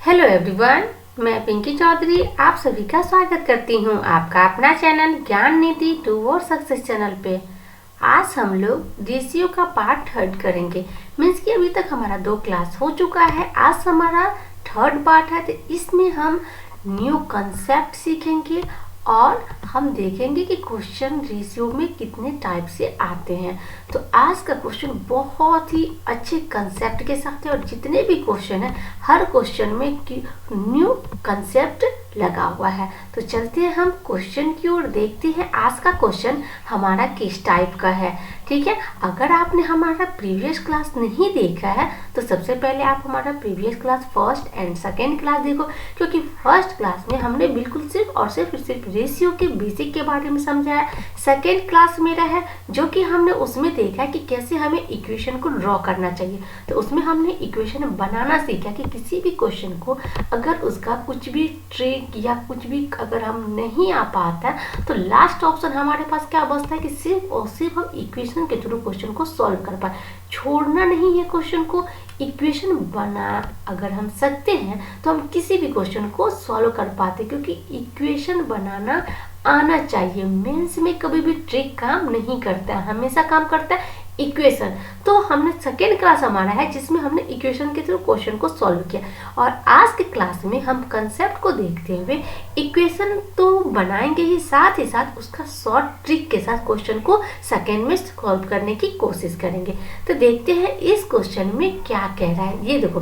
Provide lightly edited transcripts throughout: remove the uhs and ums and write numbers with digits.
Hello everyone, मैं पिंकी चौधरी आप सभी का स्वागत करती हूँ आपका अपना चैनल ज्ञान नीति टूवर्ड सक्सेस चैनल पे। आज हम लोग रेशियो का पार्ट थर्ड करेंगे। मीन्स कि अभी तक हमारा 2 क्लास हो चुका है, आज हमारा थर्ड पार्ट है। तो इसमें हम न्यू कंसेप्ट सीखेंगे और हम देखेंगे कि क्वेश्चन रेशियो में कितने टाइप से आते हैं। तो आज का क्वेश्चन बहुत ही अच्छे कंसेप्ट के साथ है और जितने भी क्वेश्चन है हर क्वेश्चन में न्यू कंसेप्ट लगा हुआ है। तो चलते हैं हम क्वेश्चन की ओर, देखते हैं आज का क्वेश्चन हमारा किस टाइप का है। ठीक है, अगर आपने हमारा प्रीवियस क्लास नहीं देखा है तो सबसे पहले आप हमारा previous class first and second class देखो, क्योंकि फर्स्ट क्लास में हमने बिल्कुल सिर्फ और सिर्फ रेशियो के बेसिक के बारे में समझाया। सेकेंड क्लास मेरा है जो कि हमने उसमें देखा कि कैसे हमें इक्वेशन को ड्रॉ करना चाहिए। तो उसमें हमने इक्वेशन बनाना सीखा कि किसी भी क्वेश्चन को अगर उसका कुछ भी ट्रिक या कुछ भी अगर हम नहीं आ पाता तो लास्ट ऑप्शन हमारे पास क्या बचता है कि सिर्फ और सिर्फ हम इक्वेशन के थ्रू क्वेश्चन को सॉल्व कर पाए। छोड़ना नहीं है क्वेश्चन को, इक्वेशन बना अगर हम सकते हैं तो हम किसी भी क्वेश्चन को सॉल्व कर पाते, क्योंकि इक्वेशन बनाना आना चाहिए। मेंस में कभी भी ट्रिक काम नहीं करता है, हमेशा काम करता है इक्वेशन। तो हमने सेकेंड क्लास हमारा है जिसमें हमने इक्वेशन के थ्रू क्वेश्चन को सॉल्व किया और आज के क्लास में हम कंसेप्ट को देखते हुए इक्वेशन तो बनाएंगे ही साथ उसका शॉर्ट ट्रिक के साथ क्वेश्चन को सेकेंड में सॉल्व करने की कोशिश करेंगे। तो देखते हैं इस क्वेश्चन में क्या कह रहा है। ये देखो,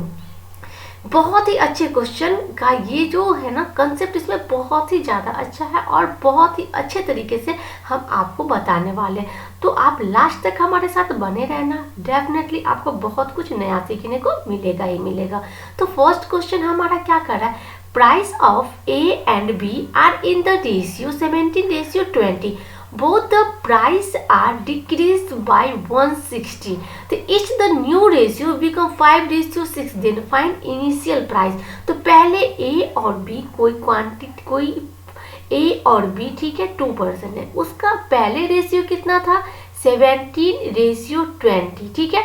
बहुत ही अच्छे क्वेश्चन का ये जो है ना कंसेप्ट, इसमें बहुत ही ज़्यादा अच्छा है और बहुत ही अच्छे तरीके से हम आपको बताने वाले हैं। तो आप लास्ट तक हमारे साथ बने रहना, डेफिनेटली आपको बहुत कुछ नया सीखने को मिलेगा ही मिलेगा। तो फर्स्ट क्वेश्चन हमारा क्या कर रहा है, price of a and b are in the ratio 17:20. Both the price are decreased by 160. तो each the new ratio become 5:6. Then find initial price. तो पहले A और B कोई क्वांटिटी, कोई A और B ठीक है 2% है, उसका पहले रेशियो कितना था 17:20. ठीक है,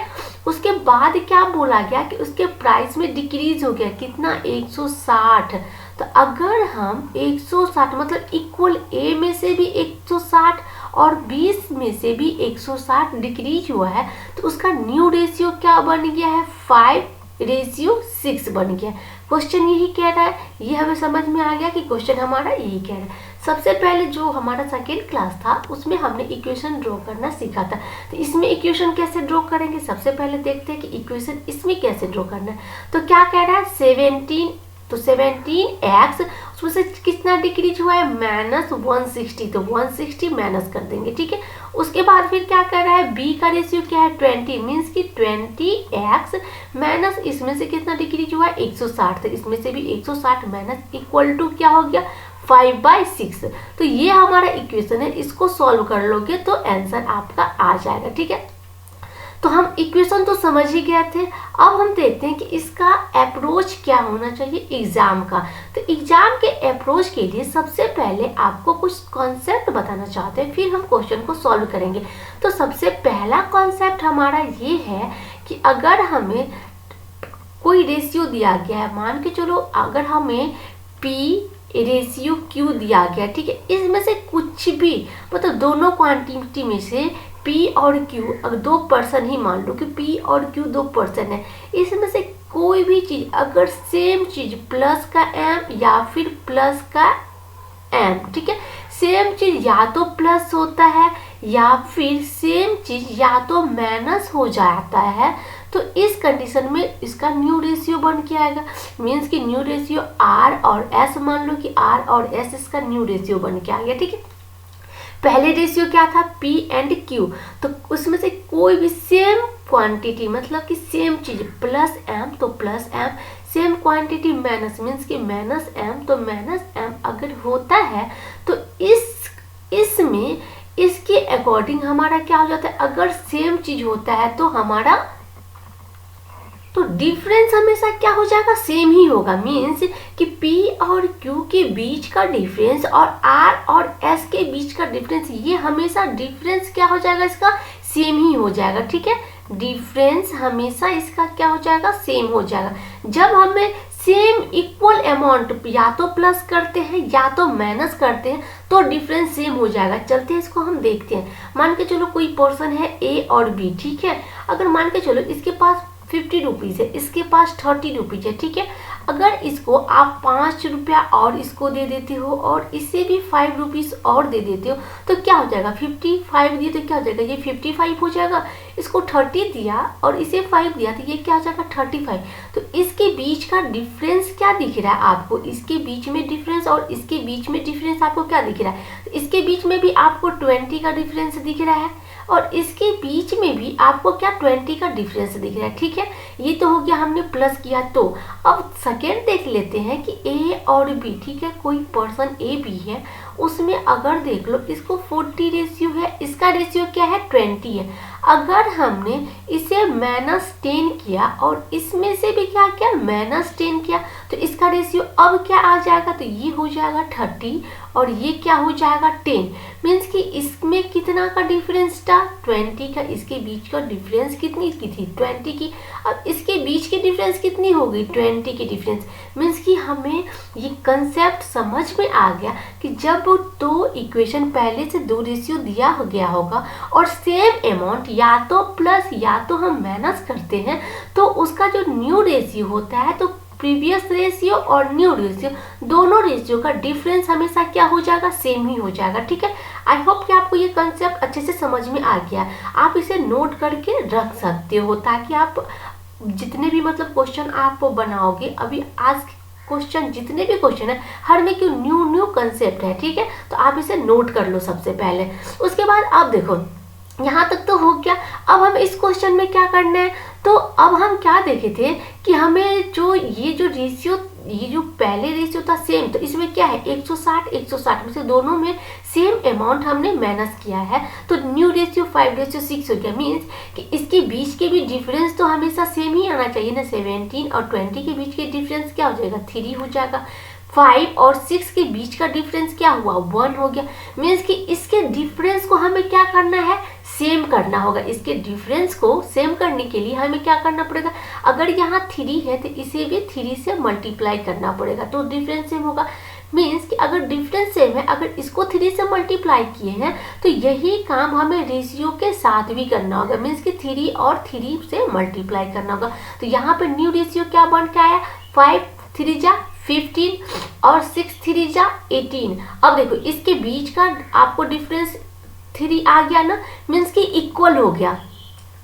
उसके बाद क्या बोला गया कि उसके प्राइस में डिक्रीज हो गया कितना 160. तो अगर हम 160 मतलब इक्वल ए में से भी 160 और 20 में से भी 160 डिक्रीज हुआ है तो उसका न्यू रेशियो क्या बन गया है 5:6 बन गया। क्वेश्चन यही कह रहा है, ये हमें समझ में आ गया कि क्वेश्चन हमारा यही कह रहा है। सबसे पहले जो हमारा सेकेंड क्लास था उसमें हमने इक्वेशन ड्रॉ करना सीखा था। तो इसमें इक्वेशन कैसे ड्रॉ करेंगे, सबसे पहले देखते हैं कि इक्वेशन इसमें कैसे ड्रॉ करना है। तो क्या कह रहा है 17, तो 17x उसमें से कितना डिक्रीज हुआ है -160, तो 160 माइनस कर देंगे। ठीक है, उसके बाद फिर क्या कर रहा है b का रेशियो क्या है 20, मीन्स कि 20x माइनस इसमें से कितना डिक्रीज हुआ है 160, तो इसमें से भी 160 माइनस इक्वल टू क्या हो गया 5/6। तो ये हमारा इक्वेशन है, इसको सॉल्व कर लोगे तो आंसर आपका आ जाएगा। ठीक है, तो हम इक्वेशन तो समझ ही गए थे। अब हम देखते हैं कि इसका अप्रोच क्या होना चाहिए एग्जाम का। तो एग्जाम के अप्रोच के लिए सबसे पहले आपको कुछ कॉन्सेप्ट बताना चाहते हैं, फिर हम क्वेश्चन को सॉल्व करेंगे। तो सबसे पहला कॉन्सेप्ट हमारा ये है कि अगर हमें कोई रेशियो दिया गया है, मान के चलो अगर हमें P रेशियो Q दिया गया, ठीक है, इसमें से कुछ भी मतलब दोनों क्वांटिटी में से P और Q अगर 2% ही मान लो कि P और Q 2% है, इसमें से कोई भी चीज़ अगर सेम चीज़ प्लस का m या फिर प्लस का m, ठीक है, सेम चीज़ या तो प्लस होता है या फिर सेम चीज़ या तो माइनस हो जाता है, तो इस कंडीशन में इसका न्यू रेशियो बन के आएगा। मीन्स कि न्यू रेशियो R और S, मान लो कि R और S इसका न्यू रेशियो बन के आ गया। ठीक है, पहले रेशियो क्या था P एंड Q, तो उसमें से कोई भी सेम क्वांटिटी मतलब कि सेम चीज प्लस m तो plus m, same quantity minus means कि माइनस m तो माइनस m अगर होता है तो इसमें इसके अकॉर्डिंग हमारा क्या हो जाता है, अगर सेम चीज होता है तो हमारा तो डिफरेंस हमेशा क्या हो जाएगा सेम ही होगा। मीन्स कि P और Q के बीच का डिफरेंस और R और S के बीच का डिफरेंस, ये हमेशा डिफरेंस क्या हो जाएगा इसका सेम ही हो जाएगा। ठीक है, डिफरेंस हमेशा इसका क्या हो जाएगा सेम हो जाएगा। जब हमें सेम इक्वल अमाउंट या तो प्लस करते हैं या तो माइनस करते हैं तो डिफरेंस सेम हो जाएगा। चलते हैं इसको हम देखते हैं। मान के चलो कोई पर्सन है ए और बी, ठीक है। अगर मान के चलो इसके पास 50 रुपीज़ है, इसके पास 30 रुपीज़ है, ठीक है। अगर इसको आप 5 रुपया और इसको दे देते हो और इसे भी 5 रुपीज़ और दे देते हो तो क्या हो जाएगा, 55 दिए तो क्या हो जाएगा, ये 55 हो जाएगा। इसको 30 दिया और इसे 5 दिया तो ये क्या हो जाएगा, 35। तो इसके बीच का डिफरेंस क्या दिख रहा है आपको, इसके बीच में डिफरेंस और इसके बीच में डिफरेंस आपको क्या दिख रहा है। तो इसके बीच में भी आपको 20 का डिफरेंस दिख रहा है और इसके बीच में भी आपको क्या 20 का डिफरेंस दिख रहा है, ठीक है। ये तो हो गया हमने प्लस किया। तो अब सेकेंड देख लेते हैं कि ए और बी, ठीक है। कोई पर्सन ए बी है, उसमें अगर देख लो इसको 40 रेशियो है, इसका रेशियो क्या है, 20 है। अगर हमने इसे -10 किया और इसमें से भी क्या किया, -10 किया तो इसका रेशियो अब क्या आ जाएगा, तो ये हो जाएगा 30 और ये क्या हो जाएगा 10। मीन्स कि इसमें कितना का डिफरेंस था, 20 का। इसके बीच का डिफरेंस कितनी की थी, 20 की। अब इसके बीच की डिफरेंस कितनी हो गई, 20 की डिफरेंस। मीन्स कि हमें ये कंसेप्ट समझ में आ गया कि जब दो इक्वेशन पहले से दो रेशियो दिया हो गया होगा और सेम अमाउंट या तो प्लस या तो हम माइनस करते हैं तो उसका जो न्यू रेशियो होता है, तो प्रीवियस रेशियो और न्यू रेशियो दोनों रेशियो का डिफरेंस हमेशा क्या हो जाएगा, सेम ही हो जाएगा, ठीक है। आई होप कि आपको ये कंसेप्ट अच्छे से समझ में आ गया। आप इसे नोट करके रख सकते हो ताकि आप जितने भी मतलब क्वेश्चन आप बनाओगे, अभी आज क्वेश्चन जितने भी क्वेश्चन है हर में क्यों न्यू कंसेप्ट है, ठीक है। तो आप इसे नोट कर लो सबसे पहले। उसके बाद आप देखो यहाँ तक तो हो गया। अब हम इस क्वेश्चन में क्या करना है, तो अब हम क्या देखे थे कि हमें जो ये जो रेशियो, ये जो पहले रेशियो था सेम, तो इसमें क्या है 160 में से दोनों में सेम अमाउंट हमने माइनस किया है तो न्यू रेशियो 5:6 हो गया। मीन्स कि इसके बीच के भी डिफरेंस तो हमेशा सेम ही आना चाहिए ना। 17 और 20 के बीच के डिफरेंस क्या हो जाएगा, 3 हो जाएगा। 5 और 6 के बीच का डिफरेंस क्या हुआ, 1 हो गया। मीन्स कि इसके डिफरेंस को हमें क्या करना है, सेम करना होगा। इसके डिफरेंस को सेम करने के लिए हमें क्या करना पड़ेगा, अगर यहाँ 3 है तो इसे भी 3 से मल्टीप्लाई करना पड़ेगा तो डिफरेंस सेम होगा। मीन्स कि अगर डिफरेंस सेम है, अगर इसको 3 से मल्टीप्लाई किए हैं तो यही काम हमें रेशियो के साथ भी करना होगा। मीन्स कि 3 और 3 से मल्टीप्लाई करना होगा। तो यहाँ पे न्यू रेशियो क्या बन के आया, 5 3 जा 15 और 6 3 जा 18। अब देखो इसके बीच का आपको डिफरेंस 3 आ गया ना, मीन्स कि इक्वल हो गया।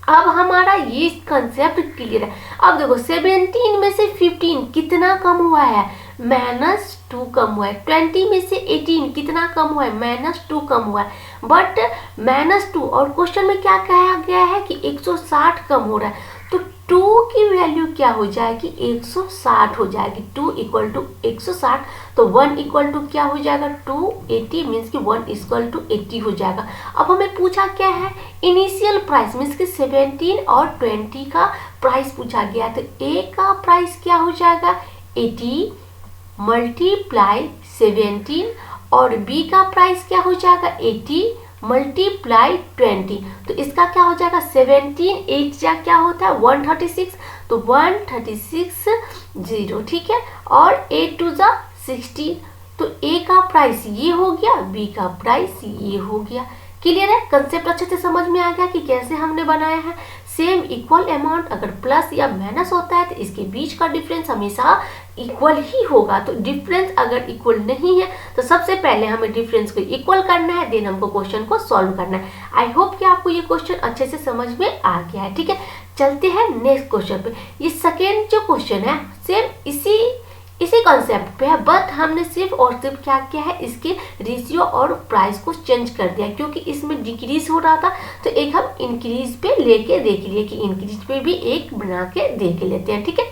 अब हमारा ये कंसेप्ट क्लियर है। अब देखो 17 में से 15 कितना कम हुआ है, -2 कम हुआ है। 20 में से 18 कितना कम हुआ है, -2 कम हुआ है। बट -2 और क्वेश्चन में क्या कहा गया है कि 160 कम हो रहा है। तो 2 की वैल्यू क्या हो जाएगी, 160 हो जाएगी। 2 इक्वल टू 160 तो 1 इक्वल टू क्या हो जाएगा, 280। मीन्स कि 1 इक्वल टू 80 हो जाएगा। अब हमें पूछा क्या है, इनिशियल प्राइस। मीन्स कि 17 और 20 का प्राइस पूछा गया। तो ए का प्राइस क्या हो जाएगा, 80 मल्टीप्लाई 17 और बी का प्राइस क्या हो जाएगा, 80 मल्टीप्लाई 20। तो इसका क्या हो जाएगा, 17 8 जा क्या होता है 136, तो 136 0, ठीक है। और 8 2 जा 16। तो ए का प्राइस ये हो गया, बी का प्राइस ये हो गया। क्लियर है, कंसेप्ट अच्छे से समझ में आ गया कि कैसे हमने बनाया है। सेम इक्वल अमाउंट अगर प्लस या माइनस होता है तो इसके बीच का डिफरेंस हमेशा इक्वल ही होगा। तो डिफरेंस अगर इक्वल नहीं है तो सबसे पहले हमें डिफरेंस को इक्वल करना है, देन हमको क्वेश्चन को सॉल्व करना है। आई होप कि आपको ये क्वेश्चन अच्छे से समझ में आ गया है, ठीक है। चलते हैं नेक्स्ट क्वेश्चन पे। ये सेकेंड जो क्वेश्चन है सेम इसी कॉन्सेप्ट पे है, बट हमने सिर्फ और सिर्फ क्या किया है, इसके रेशियो और प्राइस को चेंज कर दिया क्योंकि इसमें डिक्रीज हो रहा था। तो एक हम इंक्रीज पे लेके देख लिए कि इंक्रीज पे भी एक बना के देख लेते हैं, ठीक है।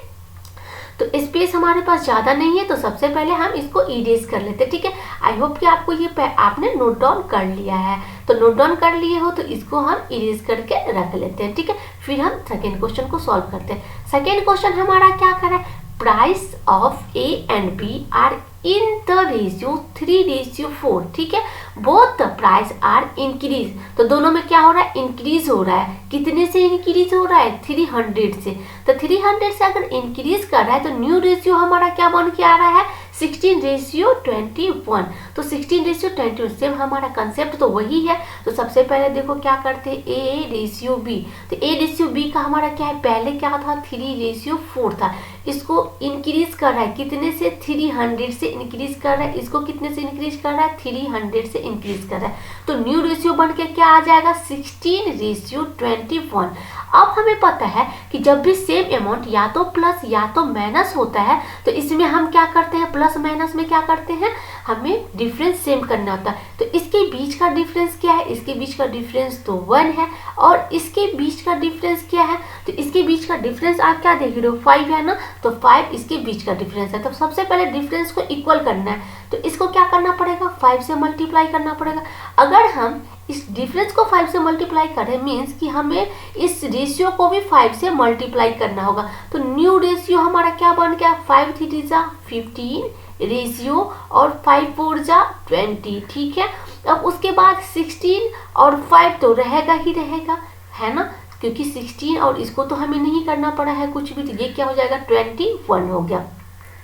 तो स्पेस हमारे पास ज़्यादा नहीं है तो सबसे पहले हम इसको इरेज कर लेते हैं, ठीक है। आई होप कि आपको ये आपने नोट डाउन कर लिया है। तो नोट डाउन कर लिए हो तो इसको हम इरेज करके रख लेते हैं, ठीक है। फिर हम सेकेंड क्वेश्चन को सॉल्व करते हैं। सेकेंड क्वेश्चन हमारा क्या कर रहा है, price of a and b are in the ratio 3:4, ठीक है, both the price are increase. तो दोनों में क्या हो रहा है, इंक्रीज हो रहा है। कितने से इंक्रीज हो रहा है, 300 से। तो 300 से अगर इंक्रीज कर रहा है तो न्यू रेशियो हमारा क्या बन के आ रहा है, 16:21। तो 16:21 सेम हमारा कंसेप्ट तो वही है। तो सबसे पहले देखो क्या करते हैं, A:B। तो A:B का हमारा क्या है, पहले क्या था, 3:4 था। इसको इंक्रीज कर रहा है कितने से, 300 से इंक्रीज कर रहा है। इसको कितने से इंक्रीज कर रहा है, 300 से इंक्रीज कर रहा है। तो न्यू रेशियो बन के क्या आ जाएगा, 16:21। अब हमें पता है कि जब भी सेम अमाउंट या तो प्लस या तो माइनस होता है तो इसमें हम क्या करते हैं, प्लस माइनस में क्या करते हैं, हमें डिफरेंस सेम करना होता है। तो इसके बीच का डिफरेंस क्या है, इसके बीच का डिफरेंस तो 1 है, और इसके बीच का डिफरेंस क्या है, तो इसके बीच का डिफरेंस आप क्या देख रहे हो, 5 है ना। तो 5 इसके बीच का डिफरेंस है। तो सबसे पहले डिफरेंस को इक्वल करना है, तो इसको क्या करना पड़ेगा, 5 से मल्टीप्लाई करना पड़ेगा। अगर हम इस डिफरेंस को 5 से मल्टीप्लाई करें मीन्स कि हमें इस रेशियो को भी 5 से मल्टीप्लाई करना होगा। तो न्यू रेशियो हमारा क्या बन गया, 5 3 जा 15 रेशियो और 5 4 जा 20, ठीक है। अब उसके बाद 16 और 5 तो रहेगा ही रहेगा, है ना, क्योंकि 16 और इसको तो हमें नहीं करना पड़ा है कुछ भी। तो ये क्या हो जाएगा, 21 हो गया।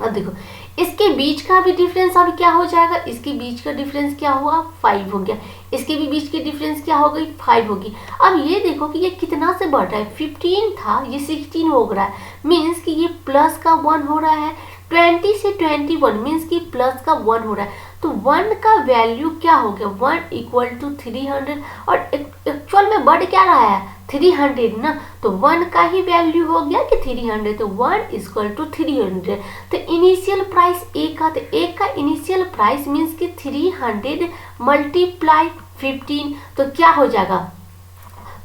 अब देखो इसके बीच का भी डिफरेंस अब क्या हो जाएगा, इसके बीच का डिफरेंस क्या हुआ, 5 हो गया। इसके भी बीच की डिफरेंस क्या हो गई, 5 होगी। अब ये देखो कि ये कितना से बढ़ रहा है, 15 था ये 16 हो रहा है, मीन्स कि ये प्लस का 1 हो रहा है। 20 से 21 मीन्स कि प्लस का 1 हो रहा है। तो 1 का वैल्यू क्या हो गया, 1 = 300, और एक्चुअल में बढ़ क्या रहा है, 300 ना। तो 1 का ही वैल्यू हो गया कि 300, तो 1 = 300। तो इनिशियल प्राइस ए का, तो ए का इनिशियल प्राइस मीन्स कि 300 × 15, तो क्या हो जाएगा,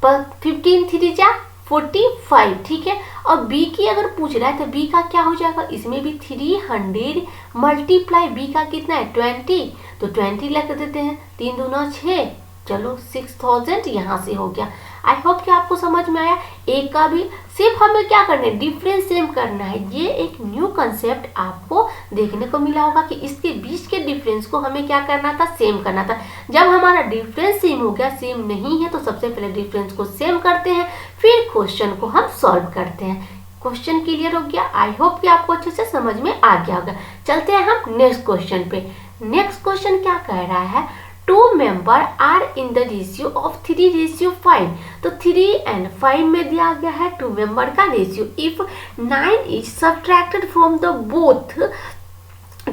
15 3 जा 45, ठीक है। और बी की अगर पूछ रहा है तो बी का क्या हो जाएगा, इसमें भी 300 × बी का कितना है, 20, तो 20 लग देते हैं, 3 दूना 6, चलो 6000 यहाँ से हो गया। आई होप कि आपको समझ में आया। एक का भी सिर्फ हमें क्या करना है, डिफरेंस सेम करना है। ये एक न्यू कंसेप्ट आपको देखने को मिला होगा कि इसके बीच के डिफरेंस को हमें क्या करना था, सेम करना था। जब हमारा डिफरेंस सेम हो गया, सेम नहीं है तो सबसे पहले डिफरेंस को सेम करते हैं, फिर क्वेश्चन को हम सॉल्व करते हैं। क्वेश्चन क्लियर हो गया, आई होप कि आपको अच्छे से समझ में आ गया होगा। चलते हैं हम नेक्स्ट क्वेश्चन पे। नेक्स्ट क्वेश्चन क्या कह रहा है, 2 member are in the ratio of 3:5। तो 3 and 5 में दिया गया है 2 मेंबर का ratio. If 9 is subtracted from the both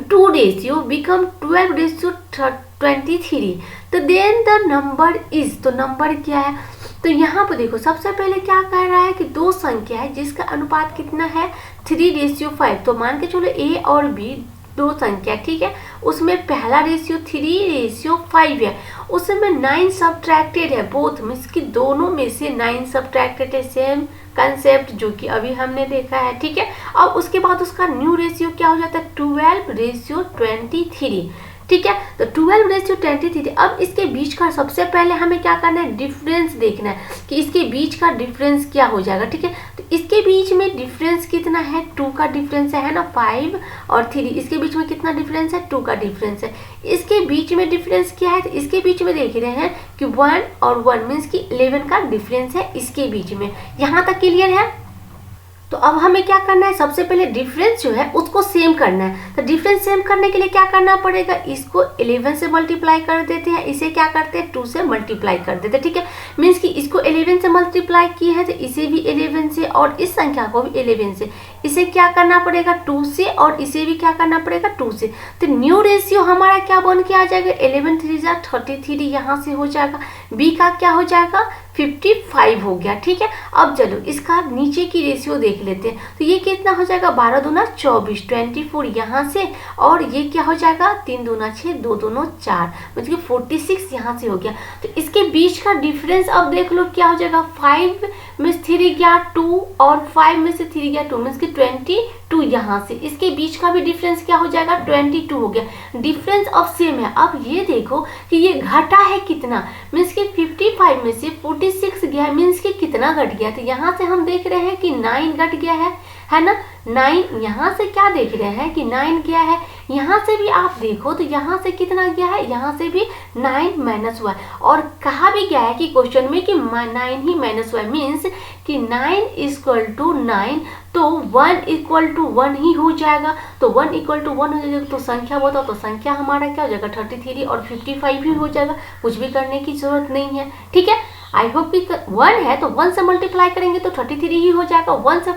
2 ratio become 12:23, तो देन द नंबर इज, तो नंबर क्या है। तो यहाँ पर देखो सबसे पहले क्या कह रहा है कि दो संख्या है जिसका अनुपात कितना है, 3:5। तो मान के चलो ए और बी दो संख्या, ठीक है। उसमें पहला रेशियो 3:5 है, उसमें 9 सब्ट्रैक्टेड है बोथ में, इसकी दोनों में से 9 सब्ट्रैक्टेड है। सेम कंसेप्ट जो कि अभी हमने देखा है, ठीक है। अब उसके बाद उसका न्यू रेशियो क्या हो जाता है, 12:23, ठीक है। तो 12:23। अब इसके बीच का सबसे पहले हमें क्या करना है, डिफरेंस देखना है कि इसके बीच का डिफरेंस क्या हो जाएगा, ठीक है। तो इसके बीच में डिफरेंस कितना है, 2 का डिफरेंस है ना, 5 और 3, इसके बीच में कितना डिफरेंस है, 2 का डिफरेंस है। इसके बीच में डिफरेंस क्या है, तो इसके बीच में देख रहे हैं कि 1 और 1 मीन्स कि 11 का डिफरेंस है इसके बीच में। यहाँ तक क्लियर है। तो अब हमें क्या करना है, सबसे पहले डिफरेंस जो है उसको सेम करना है। तो डिफरेंस सेम करने के लिए क्या करना पड़ेगा, इसको 11 से मल्टीप्लाई कर देते हैं, इसे क्या करते हैं 2 से मल्टीप्लाई कर देते हैं, ठीक है। मीन्स कि इसको 11 से मल्टीप्लाई किए हैं तो इसे भी 11 से, और इस संख्या को भी 11 से। इसे क्या करना पड़ेगा 2 से, और इसे भी क्या करना पड़ेगा 2 से। तो न्यू रेशियो हमारा क्या बन के आ जाएगा, 11 3 जा 33 यहाँ से हो जाएगा। बी का क्या हो जाएगा, 55 हो गया, ठीक है। अब चलो इसका नीचे की रेशियो देख लेते हैं। तो ये कितना हो जाएगा, 12 दूना 24, 24 यहाँ से, और ये क्या हो जाएगा 3 दूना 6, 2 दूना 4, मतलब 46 यहाँ से हो गया। तो इसके बीच का डिफरेंस अब देख लो क्या हो जाएगा, 5 में से 3 गया 2, और 5 में से 3 गया 2, मीन्स कि 22 यहाँ से। इसके बीच का भी डिफरेंस क्या हो जाएगा, 22 हो गया। डिफरेंस अब सेम है। अब ये देखो कि ये घटा है कितना, मीन्स कि 55 में से 46 गया, मीन्स कि कितना घट गया। तो यहाँ से हम देख रहे हैं कि 9 घट गया है, है ना। 9 यहाँ से क्या देख रहे हैं कि 9 गया है, यहाँ से भी आप देखो तो यहाँ से कितना गया है, यहाँ से भी 9 माइनस हुआ है। और कहा भी गया है कि क्वेश्चन में कि 9 ही माइनस हुआ है, मीन्स कि 9 इक्वल टू 9, तो 1 इक्वल टू 1 ही हो जाएगा। तो 1 इक्वल टू 1 हो जाएगा, तो संख्या बताओ, तो संख्या हमारा क्या हो जाएगा 33 और 55 ही हो जाएगा, कुछ भी करने की जरूरत नहीं है। ठीक है, आई होप कि 1 है तो 1 से मल्टीप्लाई करेंगे तो 33 ही हो जाएगा, 1 से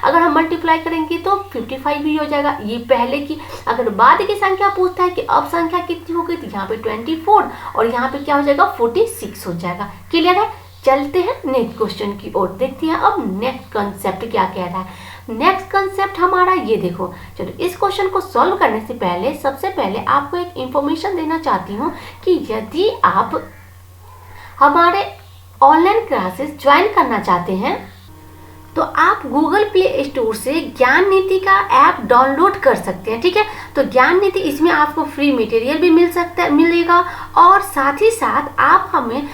अगर हम मल्टीप्लाई करेंगे तो 55 ही हो जाएगा। ये पहले की, अगर बाद की संख्या पूछता है कि अब संख्या कितनी हो गई, तो यहाँ पे 24 और यहाँ पे क्या हो जाएगा 46 हो जाएगा। क्लियर है, चलते हैं नेक्स्ट क्वेश्चन की ओर, देखते हैं अब नेक्स्ट कंसेप्ट क्या कह रहा है। नेक्स्ट कंसेप्ट हमारा ये देखो, चलो इस क्वेश्चन को सॉल्व करने से पहले सबसे पहले आपको एक इंफॉर्मेशन देना चाहती हूँ कि यदि आप हमारे ऑनलाइन क्लासेस ज्वाइन करना चाहते हैं तो आप गूगल प्ले स्टोर से ज्ञान नीति का ऐप डाउनलोड कर सकते हैं। ठीक है, तो ज्ञान नीति, इसमें आपको फ्री मटेरियल भी मिलेगा और साथ ही साथ आप हमें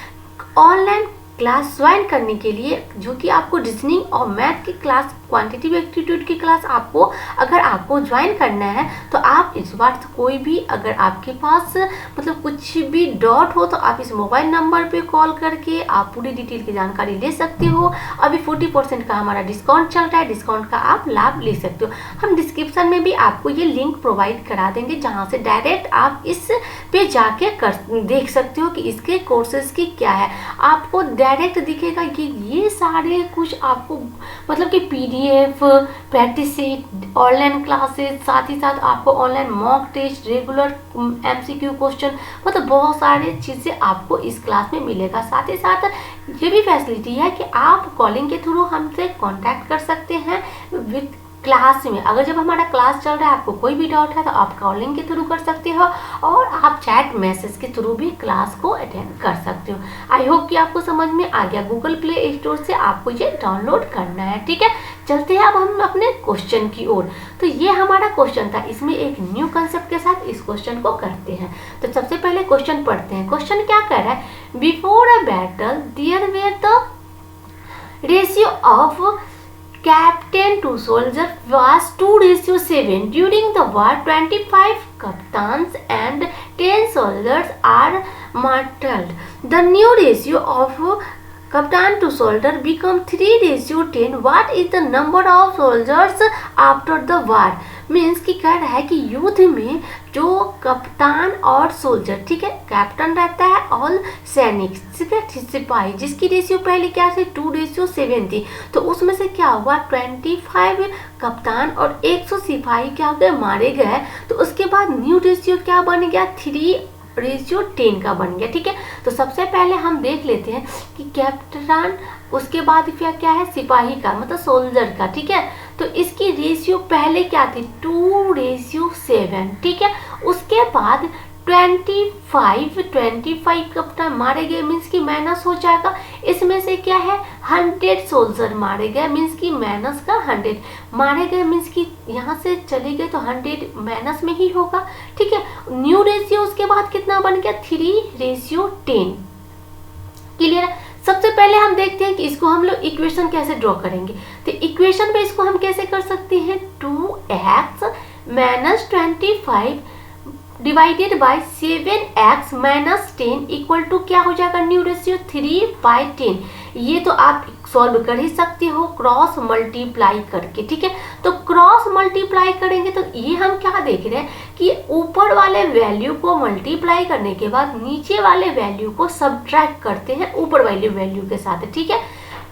ऑनलाइन क्लास ज्वाइन करने के लिए, जो कि आपको रीजनिंग और मैथ की क्लास, क्वांटिटेटिव एप्टीट्यूड की क्लास आपको अगर आपको ज्वाइन करना है तो आप इस बार कोई भी, अगर आपके पास मतलब कुछ भी डाउट हो तो आप इस मोबाइल नंबर पे कॉल करके आप पूरी डिटेल की जानकारी ले सकते हो। अभी 40% का हमारा डिस्काउंट चल रहा है, डिस्काउंट का आप लाभ ले सकते हो। हम डिस्क्रिप्शन में भी आपको ये लिंक प्रोवाइड करा देंगे, जहाँ से डायरेक्ट आप इस पे जाके देख सकते हो कि इसके कोर्सेज की क्या है। आपको डायरेक्ट दिखेगा कि ये सारे कुछ आपको मतलब कि PDF, practice set, online classes, साथ ही साथ आपको online mock test, regular MCQ question, मतलब बहुत सारी चीज़ें आपको इस क्लास में मिलेगा। साथ ही साथ ये भी फैसिलिटी है कि आप कॉलिंग के थ्रू हमसे कांटेक्ट कर सकते हैं विद क्लास में। अगर जब हमारा क्लास चल रहा है आपको कोई भी डाउट है तो आप कॉलिंग के थ्रू कर सकते हो और आप चैट मैसेज के थ्रू भी क्लास को अटेंड कर सकते हो। आई होप कि आपको समझ में आ गया। गूगल प्ले स्टोर से आपको ये डाउनलोड करना है। ठीक है, चलते हैं अब हम अपने क्वेश्चन की ओर। तो ये हमारा क्वेश्चन था, इसमें एक न्यू कंसेप्ट के साथ इस क्वेश्चन को करते हैं। तो सबसे पहले क्वेश्चन पढ़ते हैं। क्वेश्चन क्या कह रहा है, before a battle there were the ratio of captain to soldier was 2:7. During the war, 25 captains and 10 soldiers are martyred. The new ratio of captain to soldier become 3:10. What is the number of soldiers after the war? Means कि कह रहा है कि युद्ध में जो कप्तान और सोल्जर, ठीक है, कैप्टन रहता है और सैनिक, ठीक है, सिपाही, जिसकी रेशियो पहले क्या थी 2:7 थी, तो उसमें से क्या हुआ 25 कप्तान और 100 सिपाही क्या हो गए, मारे गए। तो उसके बाद न्यू रेशियो क्या बन गया 3:10 का बन गया। ठीक है, तो सबसे पहले हम देख लेते हैं कि कैप्टन, उसके बाद फिर क्या है सिपाही का, मतलब सोल्जर का। ठीक है, तो इसकी रेशियो पहले क्या थी 2:7। ठीक है, उसके बाद 25 कप्तान मारे गए, मीन्स की माइनस हो जाएगा। इसमें से क्या है 100 सोल्जर मारे गए, मीन्स की माइनस का 100 मारे गए, मीन्स की यहाँ से चले गए तो 100 माइनस में ही होगा। ठीक है, न्यू रेशियो उसके बाद कितना बन गया 3:10। क्लियर है। सबसे पहले हम देखते हैं कि इसको हम लोग इक्वेशन कैसे ड्रॉ करेंगे। तो इक्वेशन पे इसको हम कैसे कर सकते हैं 2x minus 25 divided by 7x minus 10 equal to क्या हो जाएगा न्यू रेशियो 3/10। ये तो आप सॉल्व कर ही सकते हो क्रॉस मल्टीप्लाई करके। ठीक है, तो क्रॉस मल्टीप्लाई करेंगे तो ये हम क्या देख रहे हैं कि ऊपर वाले वैल्यू को मल्टीप्लाई करने के बाद नीचे वाले वैल्यू को सब्ट्रैक्ट करते हैं ऊपर वाले वैल्यू के साथ। ठीक है,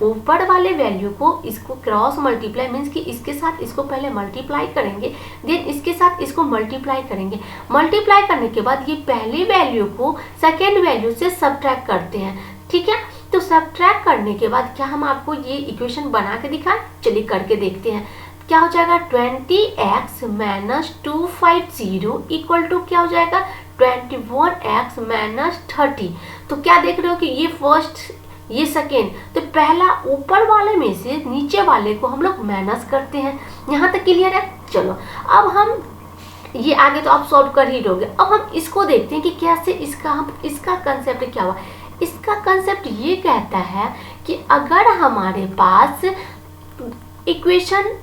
ऊपर वाले वैल्यू को इसको क्रॉस मल्टीप्लाई मीन्स कि इसके साथ इसको पहले मल्टीप्लाई करेंगे, देन इसके साथ इसको मल्टीप्लाई करेंगे। मल्टीप्लाई करने के बाद ये पहली वैल्यू को सेकेंड वैल्यू से सब्ट्रैक्ट करते हैं। ठीक है, तो सब्ट्रैक्ट करने के बाद क्या हम आपको ये इक्वेशन बना के दिखाएं, चलिए करके देखते हैं। क्या हो जाएगा 20x माइनस 250 इक्वल टू क्या हो जाएगा 21x माइनस 30। तो क्या देख रहे हो कि ये फर्स्ट ये सेकेंड, तो पहला ऊपर वाले में से नीचे वाले को हम लोग माइनस करते हैं। यहाँ तक क्लियर है। चलो अब हम ये आगे तो आप सॉल्व कर ही दोगे। अब हम इसको देखते हैं कि कैसे इसका कंसेप्ट क्या हुआ। इसका कंसेप्ट ये कहता है कि अगर हमारे पास इक्वेशन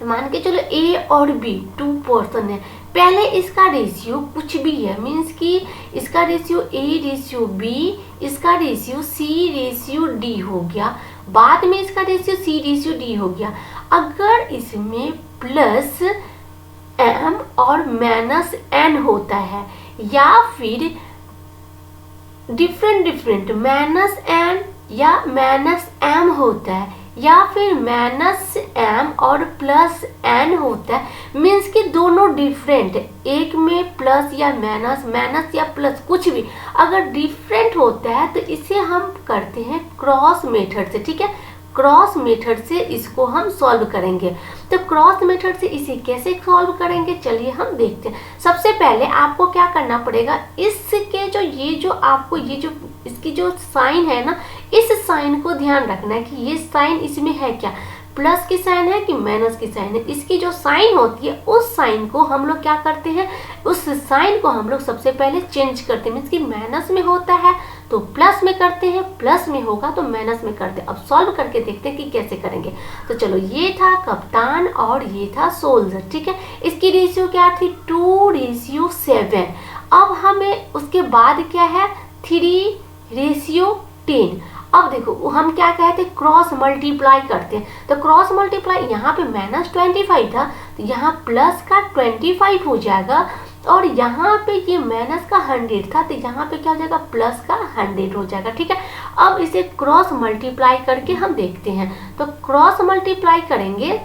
मान के चलो ए और बी 2 पर्सन है, पहले इसका रेशियो कुछ भी है, मीन्स कि इसका रेशियो ए रेशियो बी, इसका रेशियो सी रेशियो डी हो गया, बाद में इसका रेशियो सी रेशियो डी हो गया। अगर इसमें प्लस एम और माइनस एन होता है, या फिर डिफरेंट माइनस एन या माइनस एम होता है, या फिर माइनस एम और प्लस एन होता है, मीन्स कि दोनों डिफरेंट, एक में प्लस या माइनस या प्लस कुछ भी अगर डिफरेंट होता है तो इसे हम करते हैं क्रॉस मेथड से। ठीक है, क्रॉस मेथड से इसको हम सॉल्व करेंगे। तो क्रॉस मेथड से इसे कैसे सॉल्व करेंगे, चलिए हम देखते हैं। सबसे पहले आपको क्या करना पड़ेगा, इसके जो ये जो इसकी जो साइन है ना, इस साइन को ध्यान रखना है कि ये साइन इसमें है क्या, प्लस की साइन है कि माइनस की साइन है। इसकी जो साइन होती है उस साइन को हम लोग क्या करते हैं, उस साइन को हम लोग सबसे पहले चेंज करते हैं, मीन्स कि माइनस में होता है तो प्लस में करते हैं, प्लस में होगा तो माइनस में करते हैं। अब सॉल्व करके देखते हैं कि कैसे करेंगे। तो चलो, ये था कप्तान और ये था सोल्जर। ठीक है, इसकी रेशियो क्या थी, 2:7। अब हमें उसके बाद क्या है, 3:10। अब देखो हम क्या कहते हैं, क्रॉस मल्टीप्लाई करते हैं। तो क्रॉस मल्टीप्लाई, यहाँ पे -25 था तो यहाँ प्लस का 25 हो जाएगा, और यहाँ पे ये माइनस का 100 था तो यहाँ पे क्या हो जाएगा, प्लस का 100 हो जाएगा। ठीक है, अब इसे क्रॉस मल्टीप्लाई करके हम देखते हैं। तो क्रॉस मल्टीप्लाई करेंगे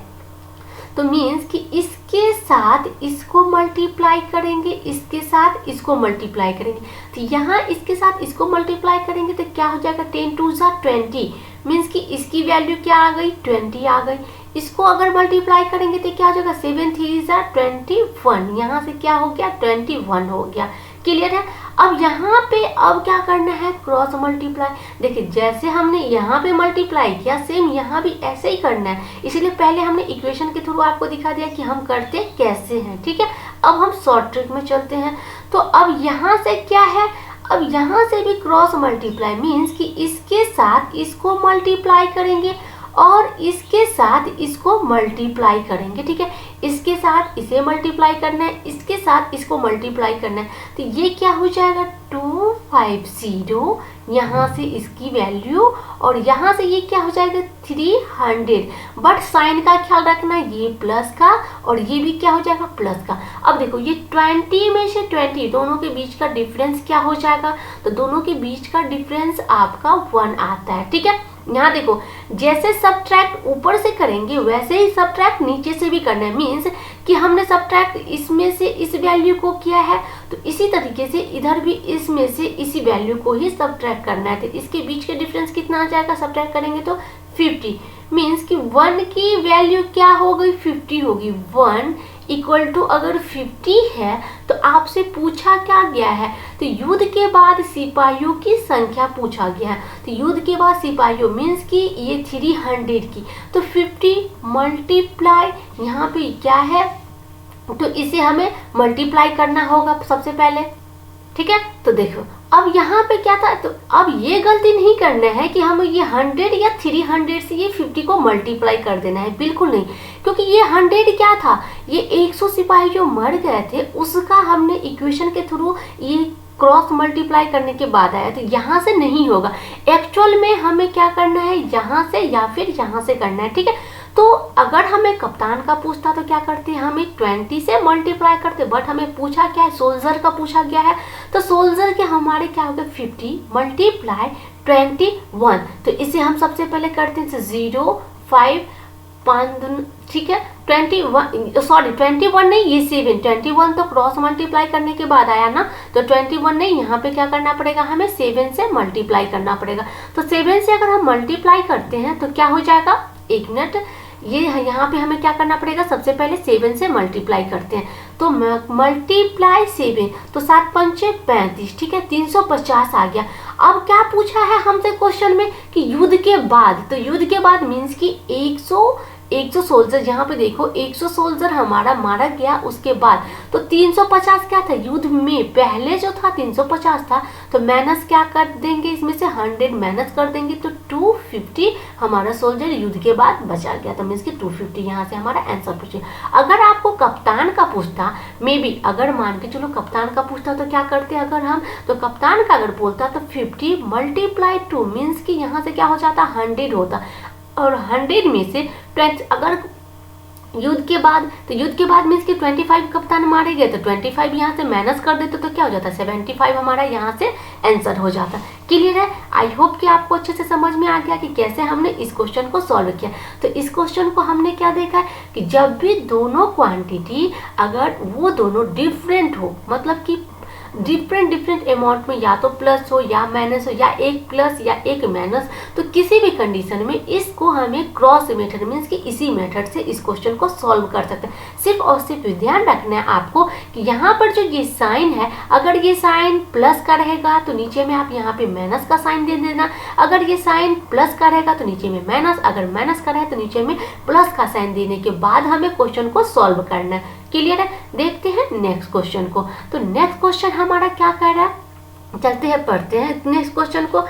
तो मीन्स कि इसके साथ इसको मल्टीप्लाई करेंगे, इसके साथ इसको मल्टीप्लाई करेंगे। तो यहाँ इसके साथ इसको मल्टीप्लाई करेंगे तो क्या हो जाएगा, 10×2 = 20, मीन्स कि इसकी वैल्यू क्या आ गई, 20 आ गई। इसको अगर मल्टीप्लाई करेंगे तो क्या हो जाएगा, 7×3 = 21, यहाँ से क्या हो गया, 21 हो गया। क्लियर है। अब यहाँ पे अब क्या करना है, क्रॉस मल्टीप्लाई। देखिए जैसे हमने यहाँ पे मल्टीप्लाई किया, सेम यहाँ भी ऐसे ही करना है, इसीलिए पहले हमने इक्वेशन के थ्रू आपको दिखा दिया कि हम करते कैसे हैं। ठीक है, अब हम शॉर्ट ट्रिक में चलते हैं। तो अब यहाँ से क्या है, अब यहाँ से भी क्रॉस मल्टीप्लाई, मीन्स कि इसके साथ इसको मल्टीप्लाई करेंगे और इसके साथ इसको मल्टीप्लाई करेंगे। ठीक है, इसके साथ इसे मल्टीप्लाई करना है, इसके साथ इसको मल्टीप्लाई करना है। तो ये क्या हो जाएगा, 250, यहाँ से इसकी वैल्यू, और यहाँ से ये क्या हो जाएगा, 300। बट साइन का ख्याल रखना, ये प्लस का और ये भी क्या हो जाएगा, प्लस का। अब देखो ये 20 में से 20 दोनों के बीच का डिफरेंस क्या हो जाएगा, तो दोनों के बीच का डिफरेंस आपका 1 आता है। ठीक है, यहाँ देखो जैसे सबट्रैक्ट ऊपर से करेंगे वैसे ही सबट्रैक्ट नीचे से भी करना है, मीन्स कि हमने सबट्रैक्ट इसमें से इस वैल्यू को किया है तो इसी तरीके से इधर भी इसमें से इसी वैल्यू को ही सबट्रैक्ट करना है। तो इसके बीच के डिफरेंस कितना आ जाएगा, सबट्रैक्ट करेंगे तो 50, मीन्स कि 1 की वैल्यू क्या हो गई, 50 होगी। 1 = अगर 50 है तो आपसे पूछा क्या गया है, तो युद्ध के बाद सिपाहियों की संख्या पूछा गया है। तो युद्ध के बाद सिपाहियों मीन्स कि ये 300 की, तो 50 मल्टीप्लाई यहाँ पे क्या है, तो इसे हमें मल्टीप्लाई करना होगा सबसे पहले। ठीक है, तो देखो अब यहाँ पे क्या था, तो अब ये गलती नहीं करना है कि हमें ये 100 या 300 से ये 50 को मल्टीप्लाई कर देना है, बिल्कुल नहीं, क्योंकि ये 100 क्या था, ये 100 सिपाही जो मर गए थे उसका हमने इक्वेशन के थ्रू ये क्रॉस मल्टीप्लाई करने के बाद आया, तो यहाँ से नहीं होगा। एक्चुअल में हमें क्या करना है, यहाँ से या फिर यहाँ से करना है। ठीक है, तो अगर हमें कप्तान का पूछता तो क्या करते हैं, हमें 20 से मल्टीप्लाई करते, बट हमें पूछा क्या है, सोल्जर का पूछा गया है, तो सोल्जर के हमारे क्या हो गए, 50 × 21। तो इसे हम सबसे पहले करते हैं 0 5 5। ठीक है, 21 नहीं, ये 7, 21 तो क्रॉस मल्टीप्लाई करने के बाद आया ना, तो 21 नहीं, यहाँ पे क्या करना पड़ेगा, हमें 7 से मल्टीप्लाई करना पड़ेगा। तो 7 से अगर हम मल्टीप्लाई करते हैं तो क्या हो जाएगा, एक मिनट, ये यहाँ पे हमें क्या करना पड़ेगा, सबसे पहले 7 से मल्टीप्लाई करते हैं। तो मल्टीप्लाई 7, तो 7 पंचे 35। ठीक है, 350 आ गया। अब क्या पूछा है हमसे क्वेश्चन में कि युद्ध के बाद, तो युद्ध के बाद मीन्स कि 100 सोल्जर, यहाँ पे देखो 100 सोल्जर हमारा मारा गया, उसके बाद तो 350 क्या था युद्ध में, पहले जो था 350 था, तो माइनस क्या कर देंगे इसमें से 100 माइनस कर देंगे, तो 250 हमारा सोल्जर युद्ध के बाद बचा गया, तो मीन्स कि 250 यहाँ से हमारा आंसर पूछे। अगर आपको कप्तान का पूछता, मे बी अगर मान के चलो कप्तान का पूछता तो क्या करते अगर हम, तो कप्तान का अगर बोलता तो 50 मल्टीप्लाई 2 मीन्स कि यहाँ से क्या हो जाता 100 होता, और 100 में से 20 अगर युद्ध के बाद, तो युद्ध के बाद मीन्स कि 25 कप्तान मारे गए, तो 25 यहाँ से माइनस कर देते तो क्या हो जाता 75 हमारा यहाँ से आंसर हो जाता। क्लियर है? आई होप कि आपको अच्छे से समझ में आ गया कि कैसे हमने इस क्वेश्चन को सॉल्व किया। तो इस क्वेश्चन को हमने क्या देखा है कि जब भी दोनों क्वांटिटी अगर वो दोनों डिफरेंट हो, मतलब कि डिफरेंट अमाउंट में या तो प्लस हो या माइनस हो या एक प्लस या एक माइनस, तो किसी भी कंडीशन में इसको हमें क्रॉस मेथड मीन्स कि इसी मेथड से इस क्वेश्चन को सॉल्व कर सकते हैं। सिर्फ और सिर्फ ध्यान रखना है आपको कि यहाँ पर जो ये साइन है, अगर ये साइन प्लस का रहेगा तो नीचे में आप यहाँ पे माइनस का साइन दे देना, अगर ये साइन प्लस का रहेगा तो नीचे में माइनस, अगर माइनस का रहे तो नीचे में प्लस का साइन देने के बाद हमें क्वेश्चन को सॉल्व करना है। क्लियर है? देखते हैं नेक्स्ट क्वेश्चन को। तो नेक्स्ट क्वेश्चन हमारा क्या कह रहा है, चलते हैं पढ़ते हैं नेक्स्ट क्वेश्चन को।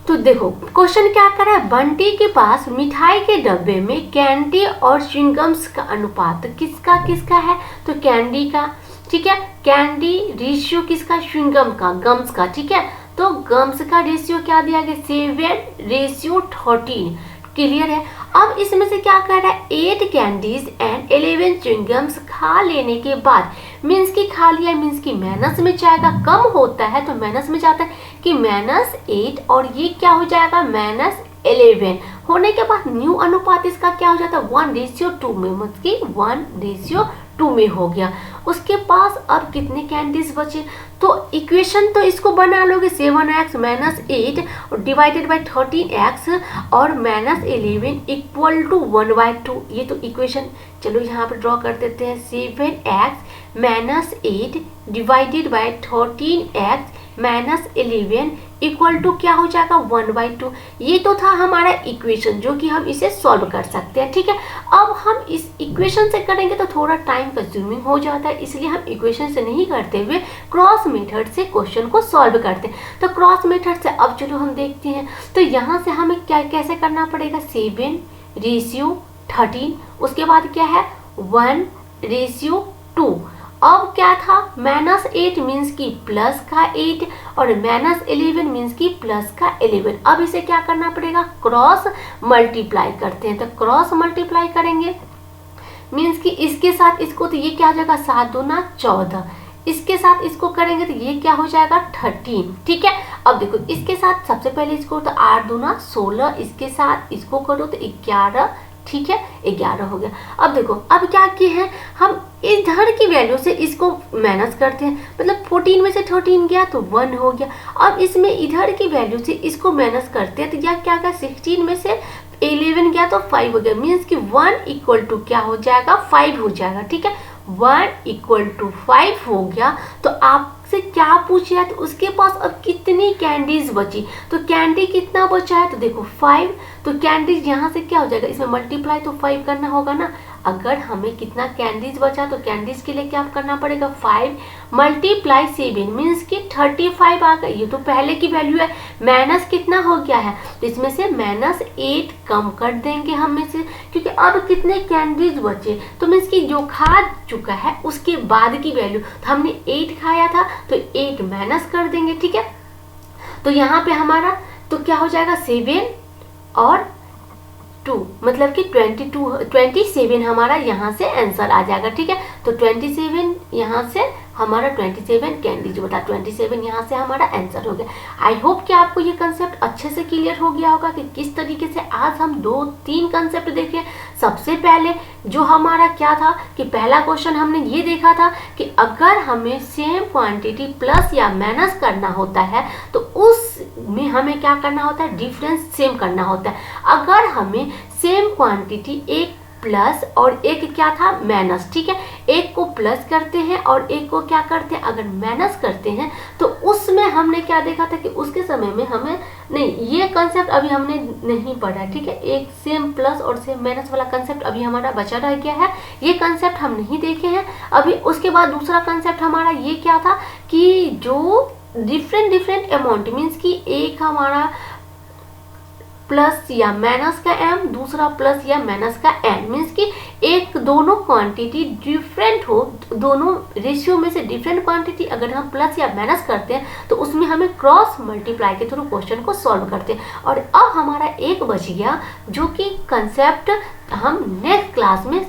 तो देखो क्वेश्चन क्या कर रहा है, बंटी के पास मिठाई के डब्बे में कैंडी और च्युइंगम्स का अनुपात किसका किसका है, तो कैंडी का, ठीक है, कैंडी रेशियो किसका, च्युइंगम का, गम्स का, ठीक है, तो गम्स का रेशियो क्या दिया गया 7:13। क्लियर है? अब इसमें से क्या कर रहा है 8 कैंडीज एंड 11 च्युइंगम्स खा लेने के बाद, मीन्स की खा लिया मीन्स की माइनस में जाएगा, कम होता है तो माइनस में जाता है कि -8 और ये क्या हो जाएगा -11 होने के बाद न्यू अनुपात इसका क्या हो जाता है 1:2 में, मतलब कि 1:2 में हो गया। उसके पास अब कितने कैंडीज बचे, तो इक्वेशन तो इसको बना लोगे 7x - 8 और डिवाइडेड बाय 13x और -11 इक्वल टू 1/2। ये तो इक्वेशन चलो यहाँ पे ड्रॉ कर देते हैं, 7x - 8 divided by 13x -11 equal to क्या हो जाएगा 1/2। ये तो था हमारा इक्वेशन जो कि हम इसे सॉल्व कर सकते हैं। ठीक है, अब हम इस इक्वेशन से करेंगे तो थोड़ा टाइम कंज्यूमिंग हो जाता है, इसलिए हम इक्वेशन से नहीं करते हुए क्रॉस मेथड से क्वेश्चन को सॉल्व करते हैं। तो क्रॉस मेथड से अब चलो हम देखते हैं। तो यहाँ से हमें क्या कैसे करना पड़ेगा 7:13, उसके बाद क्या है 1:2। अब क्या था -8 मीन्स की प्लस का 8 और -11 मीन्स की प्लस का 11। अब इसे क्या करना पड़ेगा क्रॉस मल्टीप्लाई करते हैं। तो क्रॉस मल्टीप्लाई करेंगे मीन्स कि इसके साथ इसको, तो ये क्या हो जाएगा 7 दूना 14, इसके साथ इसको करेंगे तो ये क्या हो जाएगा 13। ठीक है, अब देखो इसके साथ सबसे पहले इसको तो 8 दूना 16, इसके साथ इसको करो तो 11। ठीक है, 11 हो गया। अब देखो अब क्या किए हैं हम इधर की वैल्यू से इसको माइनस करते हैं, मतलब 14 में से 13 गया तो 1 हो गया। अब इसमें इधर की वैल्यू से इसको माइनस करते हैं तो यह क्या क्या 16 में से 11 गया तो 5 हो गया, मीन्स कि 1 इक्वल टू क्या हो जाएगा 5 हो जाएगा। ठीक है, 1 इक्वल टू 5 हो गया। तो आपसे क्या पूछ रहा है, तो उसके पास अब कितनी कैंडीज बची, तो कैंडी कितना बचा है तो देखो 5, तो कैंडीज यहाँ से क्या हो जाएगा इसमें मल्टीप्लाई तो 5 करना होगा ना। अगर हमें कितना कैंडीज बचा तो कैंडीज के लिए क्या करना पड़ेगा 5 × 7 मीन्स कि 35 आ गया। ये तो पहले की वैल्यू है, माइनस कितना हो गया है तो इसमें से -8 कम कर देंगे हम में से, क्योंकि अब कितने कैंडीज बचे तो मीन्स कि जो खा चुका है उसके बाद की वैल्यू, तो हमने 8 खाया था तो 8 माइनस कर देंगे। ठीक है, तो यहाँ पे हमारा तो क्या हो जाएगा 7 और 2 मतलब कि 27 हमारा यहाँ से आंसर आ जाएगा। ठीक है, तो 27 यहाँ से हमारा 27 कैंडीज बटा 27 यहाँ से हमारा आंसर हो गया। आई होप कि आपको ये कंसेप्ट अच्छे से क्लियर हो गया होगा कि किस तरीके से आज हम 2-3 कंसेप्ट देखे। सबसे पहले जो हमारा क्या था कि पहला क्वेश्चन हमने ये देखा था कि अगर हमें सेम क्वांटिटी प्लस या माइनस करना होता है तो उसमें हमें क्या करना होता है डिफरेंस सेम करना होता है। अगर हमें सेम क्वांटिटी एक प्लस और एक क्या था माइनस, ठीक है। एक को प्लस करते हैं और एक को क्या करते हैं, अगर माइनस करते हैं तो उसमें हमने क्या देखा था कि उसके समय में हमें नहीं, ये कंसेप्ट अभी हमने नहीं पढ़ा, ठीक है। एक सेम प्लस और सेम माइनस वाला कंसेप्ट अभी हमारा बचा रह गया है, ये कंसेप्ट हम नहीं देखे हैं अभी। उसके बाद दूसरा कंसेप्ट हमारा ये क्या था कि जो डिफरेंट अमाउंट मीन्स कि एक हमारा प्लस या माइनस का m, दूसरा प्लस या माइनस का n, मीन्स कि एक दोनों क्वांटिटी डिफरेंट हो, दोनों रेशियो में से डिफरेंट क्वांटिटी अगर हम प्लस या माइनस करते हैं तो उसमें हमें क्रॉस मल्टीप्लाई के थ्रू क्वेश्चन को सॉल्व करते हैं। और अब हमारा एक बच गया जो कि कंसेप्ट हम नेक्स्ट क्लास में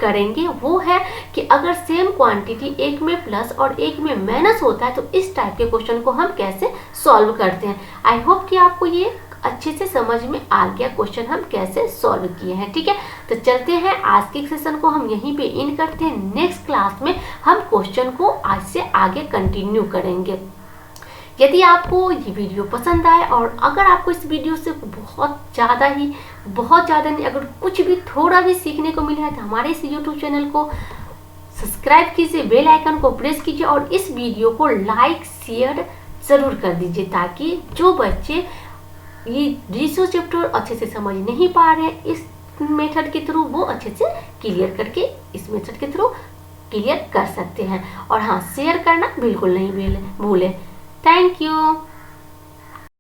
करेंगे, वो है कि अगर सेम क्वांटिटी एक में प्लस और एक में माइनस होता है तो इस टाइप के क्वेश्चन को हम कैसे सॉल्व करते हैं। आई होप कि आपको ये अच्छे से समझ में आ गया क्वेश्चन हम कैसे सॉल्व किए हैं, ठीक है। तो चलते हैं आज के सेशन को हम यहीं पे इन करते हैं। नेक्स्ट क्लास में हम क्वेश्चन को आज से आगे कंटिन्यू करेंगे। यदि आपको ये वीडियो पसंद आए और अगर आपको इस वीडियो से बहुत ज़्यादा नहीं, अगर कुछ भी थोड़ा भी सीखने को मिला है तो हमारे इस यूट्यूब चैनल को सब्सक्राइब कीजिए, बेल आइकन को प्रेस कीजिए और इस वीडियो को लाइक शेयर ज़रूर कर दीजिए, ताकि जो बच्चे ये रेशियो चैप्टर अच्छे से समझ नहीं पा रहे हैं इस मेथड के थ्रू, वो अच्छे से क्लियर करके इस मेथड के थ्रू क्लियर कर सकते हैं। और हाँ, शेयर करना बिल्कुल नहीं भूलें। Thank you.